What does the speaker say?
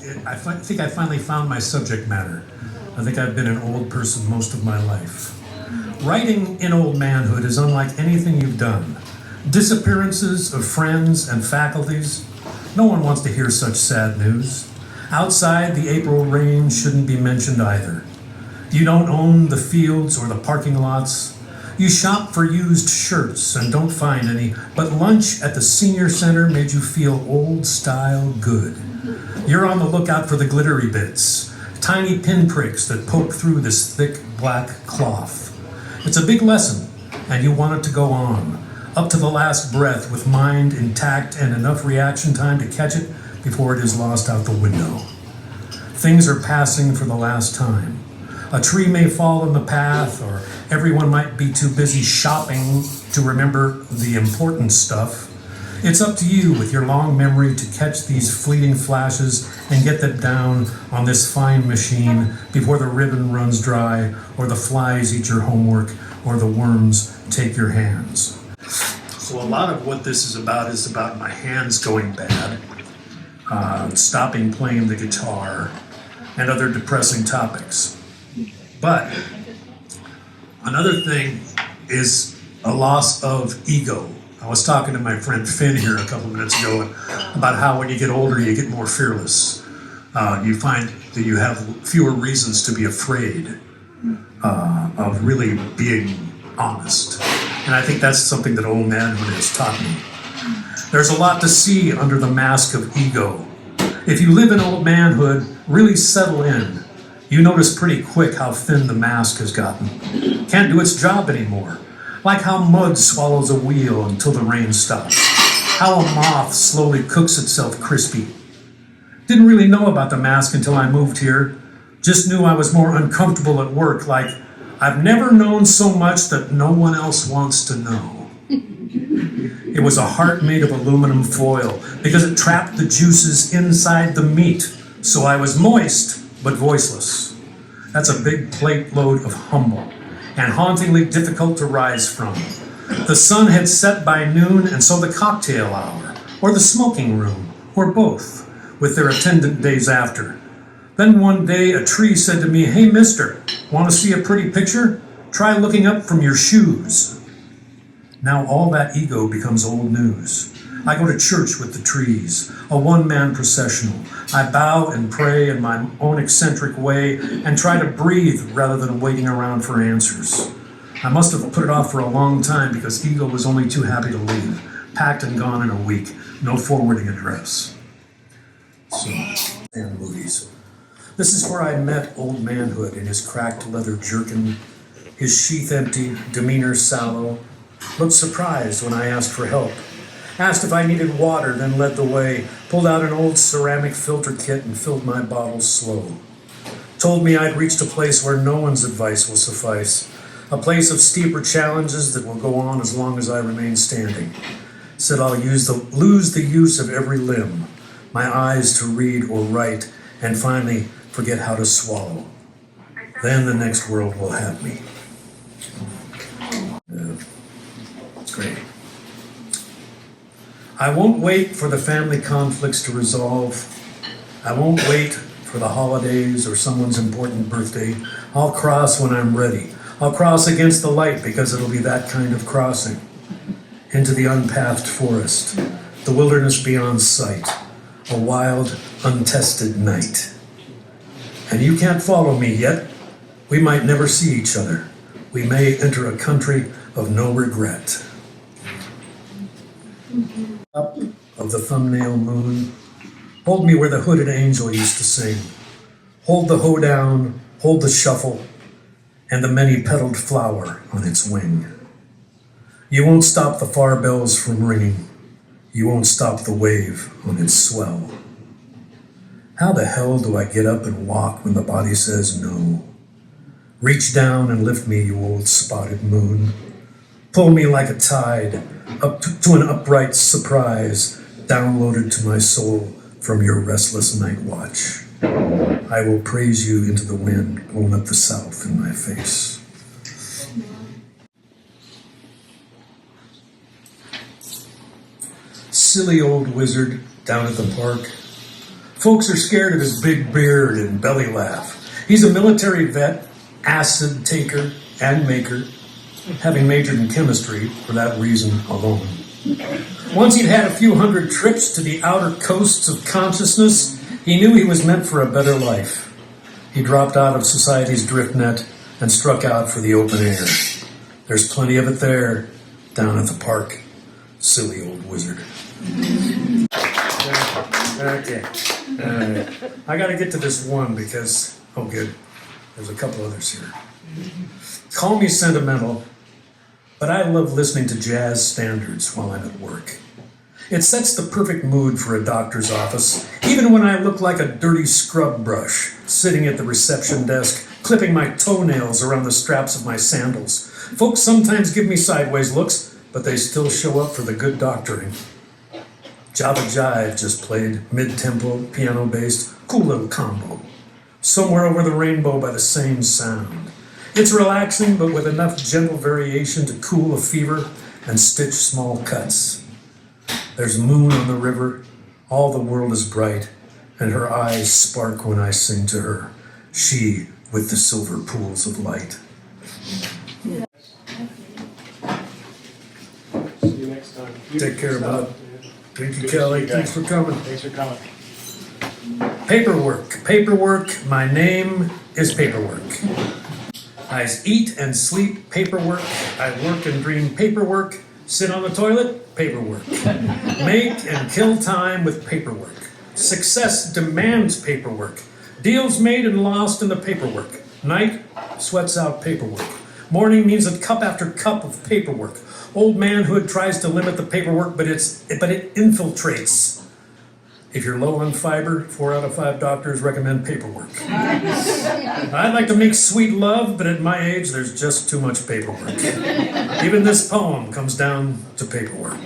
I think I finally found my subject matter. I think I've been an old person most of my life. Writing in Oldmanhood is unlike anything you've done. Disappearances of friends and faculties. No one wants to hear such sad news. Outside, the April rain shouldn't be mentioned either. You don't own the fields or the parking lots. You shop for used shirts and don't find any, but lunch at the senior center made you feel old-style good. You're on the lookout for the glittery bits, tiny pinpricks that poke through this thick black cloth. It's a big lesson, and you want it to go on, up to the last breath with mind intact and enough reaction time to catch it before it is lost out the window. Things are passing for the last time. A tree may fall in the path, or everyone might be too busy shopping to remember the important stuff. It's up to you with your long memory to catch these fleeting flashes and get them down on this fine machine before the ribbon runs dry, or the flies eat your homework, or the worms take your hands. So a lot of what this is about my hands going bad, stopping playing the guitar, and other depressing topics. But another thing is a loss of ego. I was talking to my friend Finn here a couple minutes ago about how when you get older, you get more fearless. You find that you have fewer reasons to be afraid of really being honest. And I think that's something that Oldmanhood has taught me. There's a lot to see under the mask of ego. If you live in Oldmanhood, really settle in. You notice pretty quick how thin the mask has gotten. Can't do its job anymore. Like how mud swallows a wheel until the rain stops. How a moth slowly cooks itself crispy. Didn't really know about the mask until I moved here. Just knew I was more uncomfortable at work, like I've never known so much that no one else wants to know. It was a heart made of aluminum foil because it trapped the juices inside the meat. So I was moist, but voiceless. That's a big plate load of humble and hauntingly difficult to rise from. The sun had set by noon, and so the cocktail hour, or the smoking room, or both, with their attendant days after. Then one day a tree said to me, "Hey mister, want to see a pretty picture? Try looking up from your shoes." Now all that ego becomes old news. I go to church with the trees, a one-man processional. I bow and pray in my own eccentric way and try to breathe rather than waiting around for answers. I must have put it off for a long time because ego was only too happy to leave, packed and gone in a week, no forwarding address. So, and movies. This is where I met Oldmanhood in his cracked leather jerkin, his sheath empty, demeanor sallow, looked surprised when I asked for help. Asked if I needed water, then led the way, pulled out an old ceramic filter kit and filled my bottles slow. Told me I'd reached a place where no one's advice will suffice, a place of steeper challenges that will go on as long as I remain standing. Said I'll lose the use of every limb, my eyes to read or write, and finally forget how to swallow. Then the next world will have me. It's great. I won't wait for the family conflicts to resolve. I won't wait for the holidays or someone's important birthday. I'll cross when I'm ready. I'll cross against the light because it'll be that kind of crossing. Into the unpathed forest, the wilderness beyond sight, a wild, untested night. And you can't follow me yet. We might never see each other. We may enter a country of no regret. Up of the thumbnail moon, hold me where the hooded angel used to sing. Hold the hoedown, hold the shuffle, and the many-petaled flower on its wing. You won't stop the far bells from ringing. You won't stop the wave on its swell. How the hell do I get up and walk when the body says no? Reach down and lift me, you old spotted moon. Pull me like a tide, up to an upright surprise, downloaded to my soul from your restless night watch. I will praise you into the wind, blowing up the south in my face. Silly old wizard down at the park. Folks are scared of his big beard and belly laugh. He's a military vet, acid taker and maker, having majored in chemistry for that reason alone. Once he'd had a few hundred trips to the outer coasts of consciousness, he knew he was meant for a better life. He dropped out of society's drift net and struck out for the open air. There's plenty of it there, down at the park. Silly old wizard. Okay. I gotta get to this one because, oh good, there's a couple others here. Call me sentimental, but I love listening to jazz standards while I'm at work. It sets the perfect mood for a doctor's office, even when I look like a dirty scrub brush, sitting at the reception desk, clipping my toenails around the straps of my sandals. Folks sometimes give me sideways looks, but they still show up for the good doctoring. Java Jive just played, mid-tempo, piano-based, cool little combo. Somewhere over the rainbow by the same sound. It's relaxing, but with enough gentle variation to cool a fever and stitch small cuts. There's moon on the river, all the world is bright, and her eyes spark when I sing to her, she with the silver pools of light. See you next time. Take care, bud. Thank you, Kelly. Thanks for coming. Thanks for coming. Paperwork. My name is Paperwork. I eat and sleep paperwork. I work and dream paperwork. Sit on the toilet, paperwork. Make and kill time with paperwork. Success demands paperwork. Deals made and lost in the paperwork. Night sweats out paperwork. Morning means a cup after cup of paperwork. Oldmanhood tries to limit the paperwork, but it infiltrates. If you're low on fiber, 4 out of 5 doctors recommend paperwork. I'd like to make sweet love, but at my age, there's just too much paperwork. Even this poem comes down to paperwork.